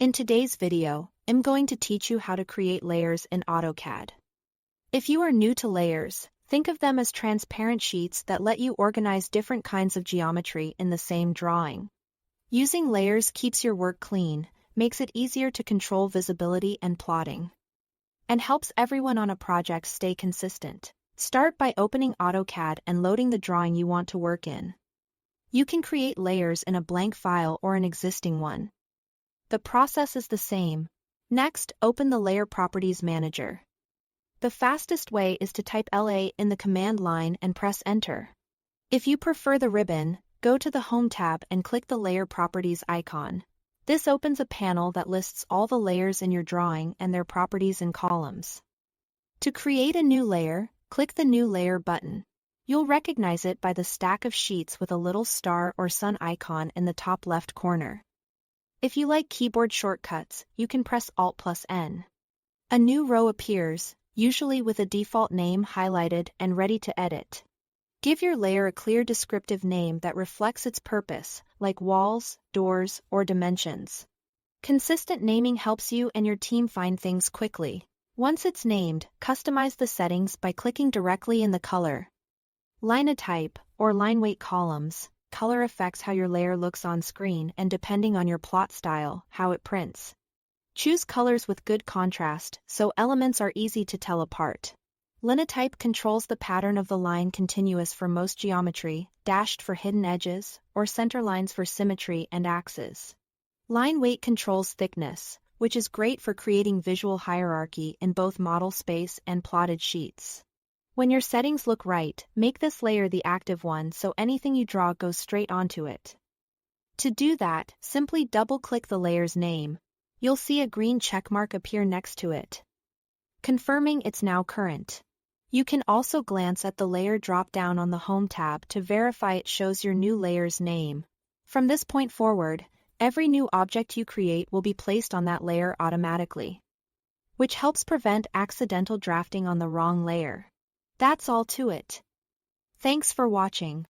In today's video, I'm going to teach you how to create layers in AutoCAD. If you are new to layers, think of them as transparent sheets that let you organize different kinds of geometry in the same drawing. Using layers keeps your work clean, makes it easier to control visibility and plotting, and helps everyone on a project stay consistent. Start by opening AutoCAD and loading the drawing you want to work in. You can create layers in a blank file or an existing one. The process is the same. Next, open the Layer Properties Manager. The fastest way is to type LA in the command line and press Enter. If you prefer the ribbon, go to the Home tab and click the Layer Properties icon. This opens a panel that lists all the layers in your drawing and their properties in columns. To create a new layer, click the New Layer button. You'll recognize it by the stack of sheets with a little star or sun icon in the top left corner. If you like keyboard shortcuts, you can press Alt+N. A new row appears, usually with a default name highlighted and ready to edit. Give your layer a clear descriptive name that reflects its purpose, like walls, doors, or dimensions. Consistent naming helps you and your team find things quickly. Once it's named, customize the settings by clicking directly in the color, linotype, or line weight columns. Color affects how your layer looks on screen and, depending on your plot style, how it prints. Choose colors with good contrast so elements are easy to tell apart. Linotype controls the pattern of the line, continuous for most geometry, dashed for hidden edges, or center lines for symmetry and axes. Line weight controls thickness, which is great for creating visual hierarchy in both model space and plotted sheets. When your settings look right, make this layer the active one so anything you draw goes straight onto it. To do that, simply double-click the layer's name. You'll see a green checkmark appear next to it, confirming it's now current. You can also glance at the Layer drop-down on the Home tab to verify it shows your new layer's name. From this point forward, every new object you create will be placed on that layer automatically, which helps prevent accidental drafting on the wrong layer. That's all to it. Thanks for watching.